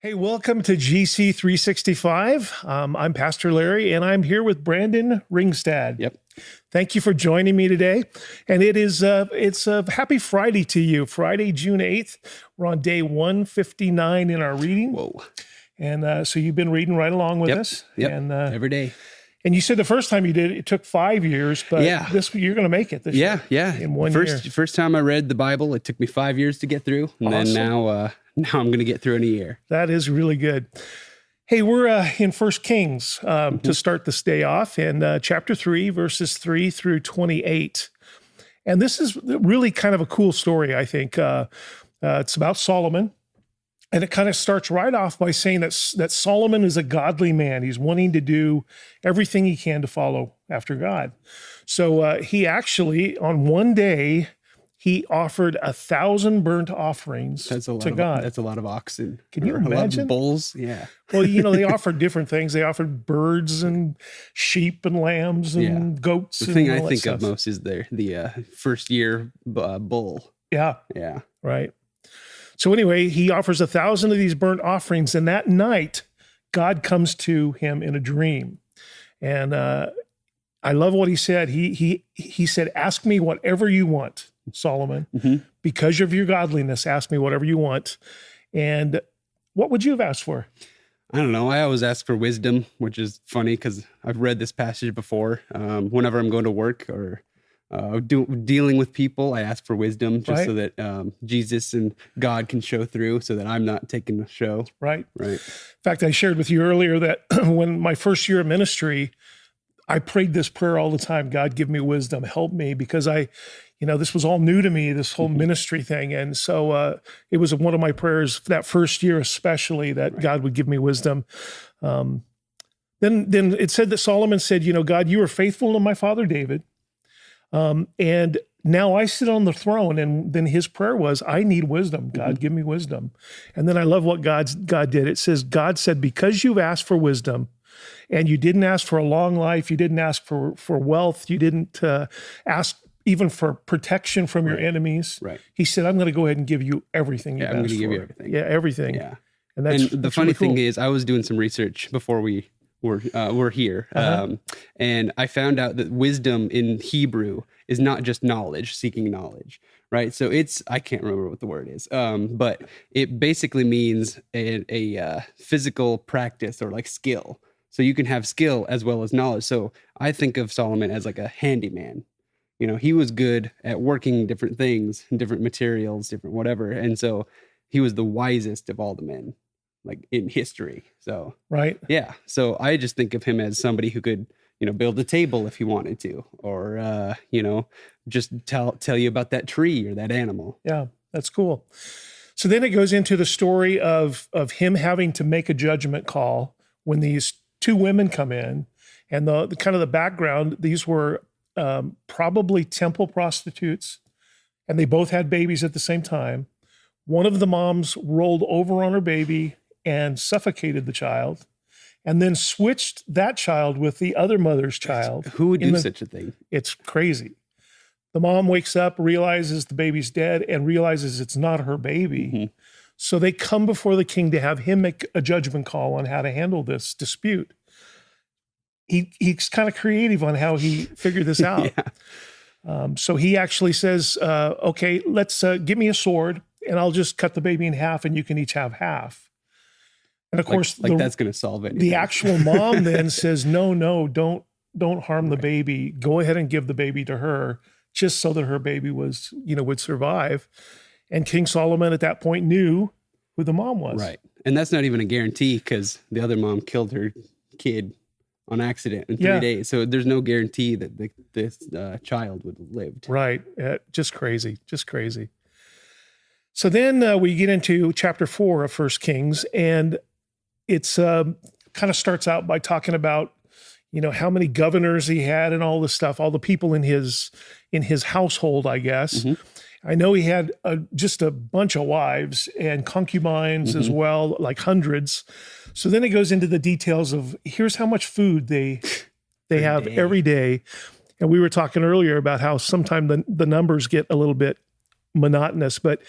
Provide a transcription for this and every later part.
Hey, welcome to GC 365. I'm Pastor Larry, and I'm here with Brandon Ringstad. Yep. Thank you for joining me today. And it's a happy Friday to you. Friday, June 8th. We're on day 159 in our reading. Whoa. And so you've been reading right along with us. Yep. And Every day. and you said the first time you did it took 5 years, but Yeah. this you're going to make it this year. Yeah. In 1 year. First time I read the Bible, it took me 5 years to get through. And Awesome. then now I'm going to get through in a year. That is really good. Hey, we're in First Kings to start this day off, in chapter 3, verses 3 through 28. And this is really kind of a cool story, I think. It's about Solomon, and it kind of starts right off by saying that Solomon is a godly man. He's wanting to do everything he can to follow after God. So he actually, on one day, he offered 1,000 burnt offerings to God. That's a lot of oxen. Can you Or a lot of imagine? bulls? Yeah. Well, they offered different things. They offered birds and sheep and lambs and goats. The and thing all I that think stuff. of most is the first year bull. Yeah, Yeah. right. So anyway, he offers 1,000 of these burnt offerings, and that night, God comes to him in a dream, and I love what he said. He said, "Ask me whatever you want, Solomon, because of your godliness. Ask me whatever you want." And what would you have asked for? I don't know. I always ask for wisdom, which is funny because I've read this passage before. Whenever I'm going to work or dealing with people, I ask for wisdom just so that Jesus and God can show through so that I'm not taking the show. Right. Right. In fact, I shared with you earlier that when my first year of ministry, I prayed this prayer all the time. God, give me wisdom, help me, because this was all new to me, this whole ministry thing. And so it was one of my prayers that first year, especially, that God would give me wisdom. Then it said that Solomon said, God, you were faithful to my father David. And now I sit on the throne. And then his prayer was, I need wisdom. God, give me wisdom. And then I love what God did. It says, God said, because you've asked for wisdom, and you didn't ask for a long life, you didn't ask for wealth, you didn't ask even for protection from your enemies. Right. He said, I'm going to go ahead and give you everything you've asked for. I'm going to give you everything. Yeah, everything. Yeah. And the funny really cool. thing is, I was doing some research before we were here, and I found out that wisdom in Hebrew is not just knowledge, seeking knowledge, right? So I can't remember what the word is, but it basically means a physical practice or like skill. So you can have skill as well as knowledge. So I think of Solomon as like a handyman. He was good at working different things, different materials, different whatever. And so he was the wisest of all the men, like in history. So, right. Yeah. So I just think of him as somebody who could, build a table if he wanted to, or, just tell you about that tree or that animal. Yeah, that's cool. So then it goes into the story of him having to make a judgment call when these two women come in, and the kind of the background, these were probably temple prostitutes, and they both had babies at the same time. One of the moms rolled over on her baby and suffocated the child, and then switched that child with the other mother's child. Who would do such a thing? It's crazy. The mom wakes up, realizes the baby's dead, and realizes it's not her baby. So they come before the king to have him make a judgment call on how to handle this dispute. He's kind of creative on how he figured this out. So he actually says, okay, let's give me a sword, and I'll just cut the baby in half, and you can each have half. And of course, that's going to solve anything. The actual mom then says, no, don't harm the baby. Go ahead and give the baby to her, just so that her baby would survive. And King Solomon at that point knew who the mom was. Right. And that's not even a guarantee, because the other mom killed her kid on accident in 3 days. So there's no guarantee that this child would have lived. Right. Just crazy. So then we get into chapter 4 of First Kings, and it's kind of starts out by talking about, how many governors he had and all this stuff, all the people in his household, I guess. I know he had just a bunch of wives and concubines as well, like hundreds. So then it goes into the details of here's how much food they have every day. And we were talking earlier about how sometimes the numbers get a little bit monotonous, but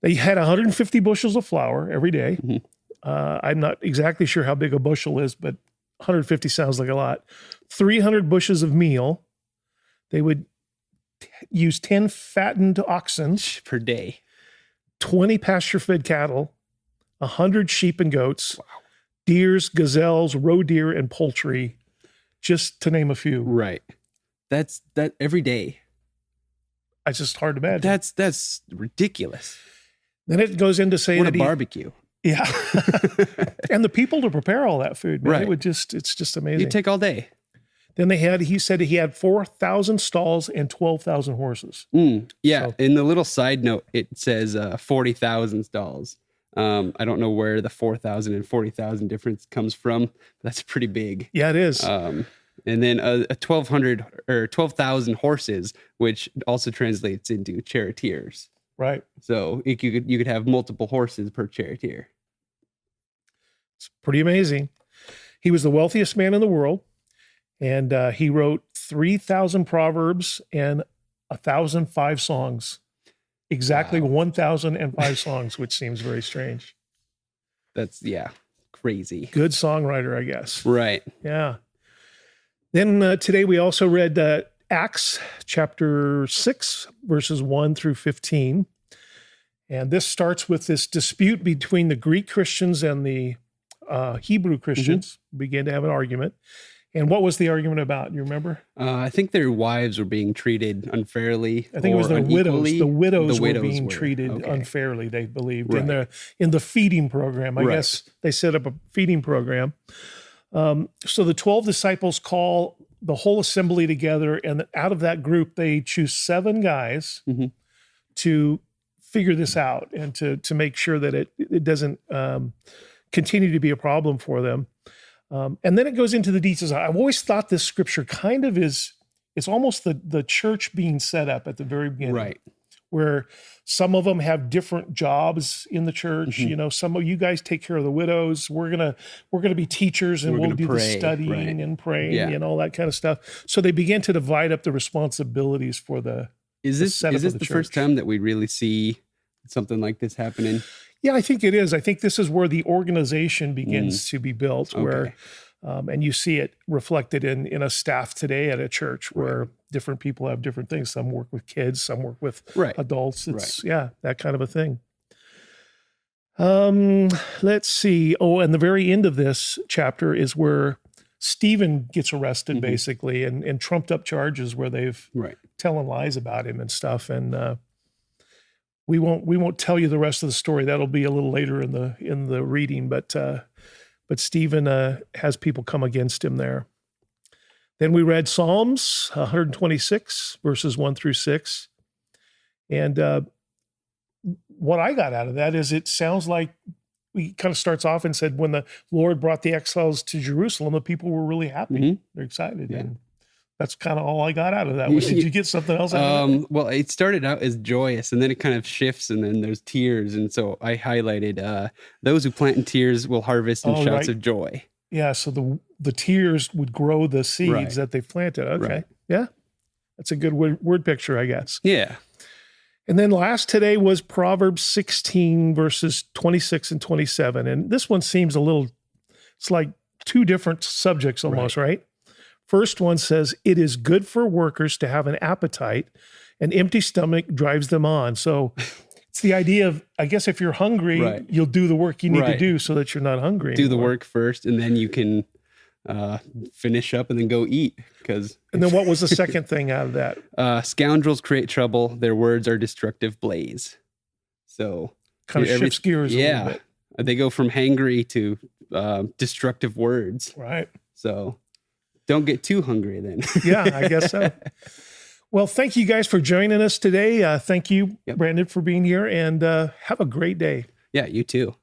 they had 150 bushels of flour every day. I'm not exactly sure how big a bushel is, but 150 sounds like a lot. 300 bushels of meal. They would use 10 fattened oxen, Per day. 20 pasture-fed cattle, 100 sheep and goats, deers, gazelles, roe deer, and poultry, just to name a few. Right. That's that every day. It's just hard to imagine. That's ridiculous. Then it goes in to say What a that barbecue. yeah, and the people to prepare all that food, man, Right. it's just amazing. You take all day. Then he said he had 4,000 stalls and 12,000 horses. Yeah. So- In the little side note, it says 40,000 stalls. I don't know where the 4,000 and 40,000 difference comes from. That's pretty big. Yeah, it is. And then a 1,200 or 12,000 horses, which also translates into charioteers. Right. So you could have multiple horses per charioteer. It's pretty amazing. He was the wealthiest man in the world, and he wrote 3,000 proverbs and 1,005 songs. Exactly 1,005 songs, which seems very strange. That's crazy. Good songwriter, I guess. Right. Yeah. Then today we also read Acts chapter 6, verses 1 through 15. And this starts with this dispute between the Greek Christians and the Hebrew Christians. Began to have an argument. And what was the argument about? You remember? I think their wives were being treated unfairly. I think it was or the widows. unequally. The widows were widows being were. treated Okay. unfairly, they believed, Right. in the feeding program. I Right. guess they set up a feeding program. So the 12 disciples call the whole assembly together, and out of that group, they choose 7 guys Mhm. to figure this out and to make sure that it doesn't continue to be a problem for them. And then it goes into the details. I've always thought this scripture kind of it's almost the church being set up at the very beginning, Right. where some of them have different jobs in the church. Mhm. You know, some of you guys take care of the widows. We're gonna be teachers, and We're we'll gonna do the pray, studying right. and praying Yeah. and all that kind of stuff. So they begin to divide up the responsibilities for the. Is the this setup is this of the the first church. time that we really see something like this happening? Yeah, I think it is. I think this is where the organization begins to be built, where. Okay. And you see it reflected in a staff today at a church where different people have different things. Some work with kids, some work with Right. adults. It's that kind of a thing. Let's see. Oh, and the very end of this chapter is where Stephen gets arrested, Mhm. basically, and trumped up charges where they've Right. telling lies about him and stuff. And we won't tell you the rest of the story. That'll be a little later in the reading, but Stephen has people come against him there. Then we read Psalms 126, verses 1 through 6. And what I got out of that is it sounds like he kind of starts off and said, when the Lord brought the exiles to Jerusalem, the people were really happy. Mhm. They're excited. Yeah. And that's kind of all I got out of that. Did you get something else out of it? Well, it started out as joyous, and then it kind of shifts, and then there's tears. And so I highlighted those who plant in tears will harvest in Oh, shouts right. of joy. Yeah, so the tears would grow the seeds Right. that they planted. Okay. Right. Yeah. That's a good word picture, I guess. Yeah. And then last today was Proverbs 16, verses 26 and 27. And this one seems it's like 2 different subjects almost, right? First one says, it is good for workers to have an appetite. An empty stomach drives them on. So it's the idea of, I guess, if you're hungry, Right. you'll do the work you need to Right. do so that you're not hungry Do the anymore. work first, and then you can finish up and then go eat. Because And then what was the second thing out of that? scoundrels create trouble. Their words are destructive blaze. So Kind of every- shifts gears a little yeah, bit. they go from hangry to destructive words. Right. So don't get too hungry then. Yeah, I guess so. Well, thank you guys for joining us today. Thank you, Yep. Brandon, for being here, and have a great day. Yeah, you too.